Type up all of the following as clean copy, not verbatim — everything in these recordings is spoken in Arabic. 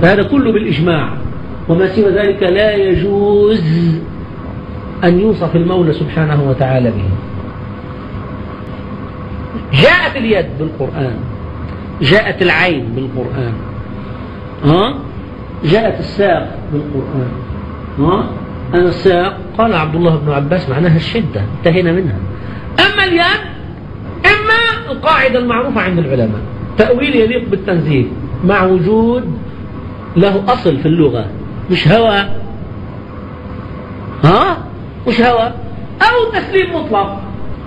فهذا كله بالإجماع، وما سوى ذلك لا يجوز أن يوصف المولى سبحانه وتعالى به. جاءت اليد بالقرآن، جاءت العين بالقرآن، جاءت الساق بالقرآن. أنا الساق قال عبد الله بن عباس معناها الشدة، انتهينا منها. أما اليد إما القاعدة المعروفة عند العلماء، تأويل يليق بالتنزيل مع وجود له أصل في اللغة، مش هوى، مش هوى، أو تسليم مطلق.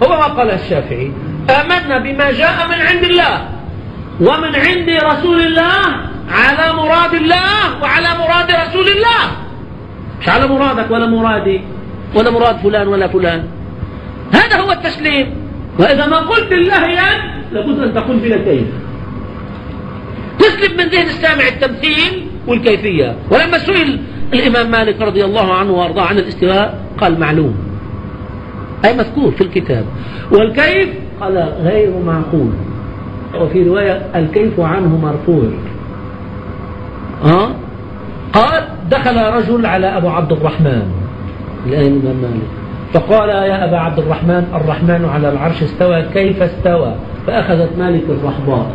هو ما قال الشافعي: آمنا بما جاء من عند الله ومن عند رسول الله على مراد الله وعلى مراد رسول الله، مش على مرادك ولا مرادي ولا مراد فلان ولا فلان. هذا هو التسليم. وإذا ما قلت الله يد لابد أن تقول بلا كيف، تسلم من ذهن السامع التمثيل والكيفية. ولما سئل الإمام مالك رضي الله عنه وارضاه عن الاستواء قال: معلوم، أي مذكور في الكتاب. والكيف قال: غير معقول. وفي رواية: الكيف عنه مرفوع. قال: دخل رجل على أبو عبد الرحمن الإمام مالك فقال: يا أبا عبد الرحمن، الرحمن على العرش استوى، كيف استوى؟ فأخذت مالك الرحباء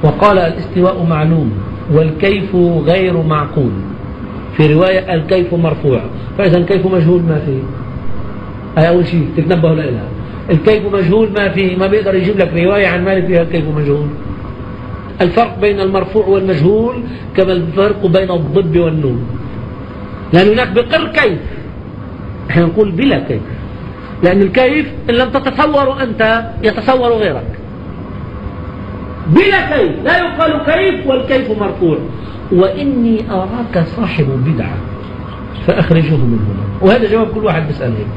وقال: الاستواء معلوم والكيف غير معقول. في رواية: الكيف مرفوع. فإذا الكيف مجهول ما فيه. هذا أول شيء تتنبهوا لها. الكيف مجهول ما فيه، ما بيقدر يجيب لك رواية عن مالك فيها الكيف مجهول. الفرق بين المرفوع والمجهول كما الفرق بين الضب والنون، لأن هناك بقر كيف، احنا نقول بلا كيف، لأن الكيف إن لم تتصور أنت يتصور غيرك. بلا كيف لا يقال كيف، والكيف مرفوع. وإني أراك صاحب بدعة فأخرجوه من هنا. وهذا جواب كل واحد بيسأل هيك.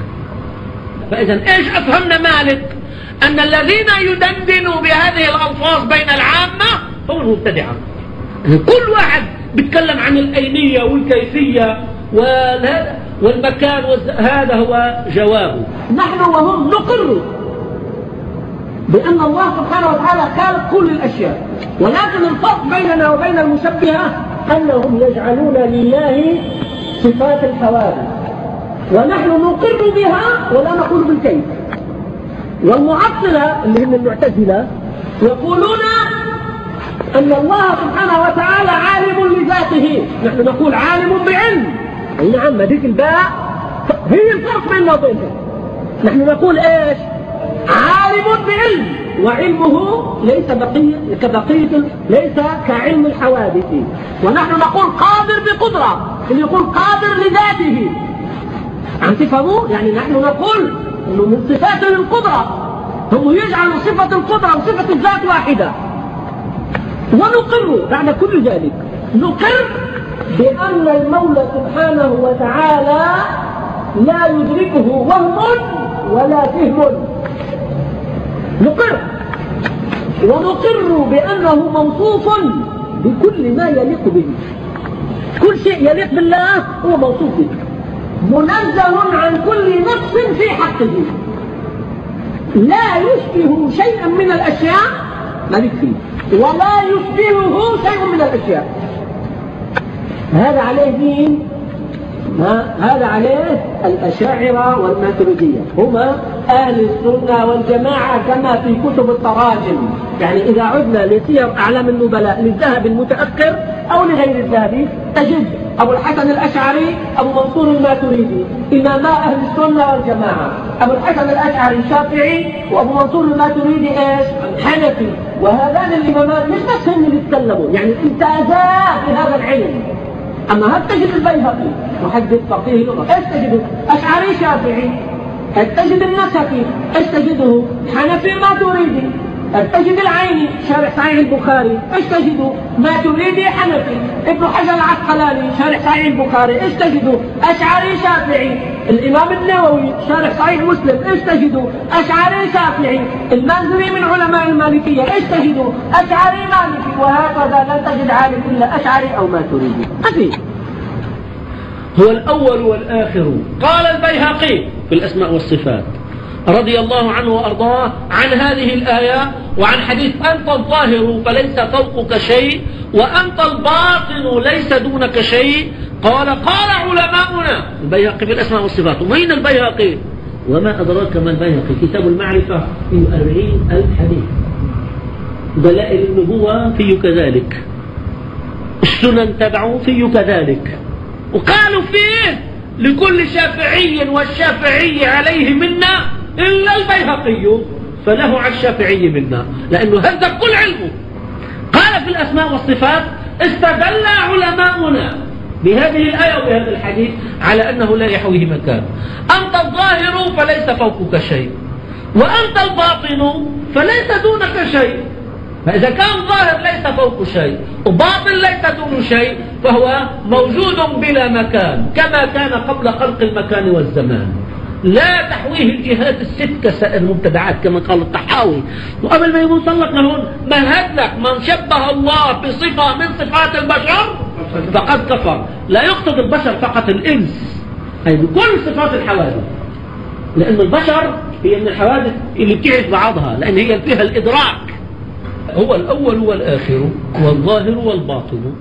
فإذا إيش أفهمنا مالك؟ أن الذين يدندنوا بهذه الألفاظ بين العامة هم المبتدعة. كل واحد بيتكلم عن الأينية والكيفية والمكان، هذا هو جوابه. نحن وهم نقر بأن الله سبحانه وتعالى خالق كل الأشياء، ولكن الفرق بيننا وبين المشبهة أنهم يجعلون لله صفات الحوادث، ونحن نقر بها ولا نقول بالكيف. والمعطلة اللي هم المعتزلة يقولون أن الله سبحانه وتعالى عالم لذاته، نحن نقول عالم بعلم. أي نعم، هذيك الباء هي الفرق بيننا وبينهم. نحن نقول إيش؟ عالم بعلم، وعلمه ليس كبقية، ليس كعلم الحوادث. ونحن نقول قادر بقدرة، اللي يقول قادر لذاته. عم تفهموا؟ يعني نحن نقول إنه من صفاته القدرة، هم يجعلوا صفة القدرة وصفة الذات واحدة. ونقر بعد كل ذلك، نقر بأن المولى سبحانه وتعالى لا يدركه وهم ولا فهم. نقر، ونقر بأنه موصوف بكل ما يليق به. كل شيء يليق بالله هو موصوف به، منزه عن كل نقص في حقه، لا يشبه شيئا من الأشياء مالك فيه، ولا يشبهه شيء من الأشياء. هذا عليه مين؟ هذا عليه الأشاعرة والماتريدية، هما أهل السنة والجماعة كما في كتب التراجم. يعني إذا عدنا لسير أعلام النبلاء للذهب المتأخر أو لغير الذهبي تجد أبو الحسن الأشعري، أبو منصور الماتريدي، إماما أهل السنة والجماعة. أبو الحسن الأشعري شافعي، وأبو منصور الماتريدي إيش؟ حنفي. وهذان الإمامان مش بس هم اللي يتكلموا، يعني امتازات في هذا العلم. أما هل تجد البيهقي محدث فقيه لغة، ايش تجده؟ أشعري شافعي. تجد النسفي، ايش تجده؟ حنفي ماتريدي. تجد العيني شارح صحيح البخاري، ايش تجده؟ ماتريدي حنفي. ابن حجر العسقلاني شارح صحيح البخاري، ايش تجده؟ أشعري شافعي. الإمام النووي شارح صحيح مسلم، ايش تجده؟ أشعري شافعي. المنذري من علماء المالكية، ايش تجده؟ أشعري مالكي. وهكذا لن تجد عالم إلا أشعري أو ماتريدي. أفي هو الأول والآخر. قال البيهقي في الأسماء والصفات: رضي الله عنه وأرضاه عن هذه الآية وعن حديث أنت الظاهر فليس فوقك شيء وأنت الباطن ليس دونك شيء. قال علماؤنا البيهقي في الأسماء والصفات. ومين البيهقي؟ وما أدراك ما البيهقي؟ كتاب المعرفة فيه 40,000 حديث. دلائل النبوة فيه كذلك، السنن تبعه فيه كذلك. وقالوا فيه لكل شافعي والشافعي عليه منا إلا البيهقي فله على الشافعي منا، لأنه هذا كل علمه. قال في الأسماء والصفات استدل علماؤنا بهذه الآية وبهذا الحديث على أنه لا يحويه مكان. أنت الظاهر فليس فوقك شيء وأنت الباطن فليس دونك شيء. فإذا كان ظاهر ليس فوق شيء وباطن ليس دون شيء فهو موجود بلا مكان كما كان قبل خلق المكان والزمان، لا تحويه الجهات الست كسائر المبتدعات كما قال الطحاوي. وقبل ما يوصل لك لهون مهد لك من شبه الله بصفة من صفات البشر فقد كفر. لا يقصد البشر فقط الإنس، أي بكل صفات الحوادث، لأن البشر هي من الحوادث اللي بتعرف بعضها لأن هي فيها الإدراك. هو الأول والآخر والظاهر والباطن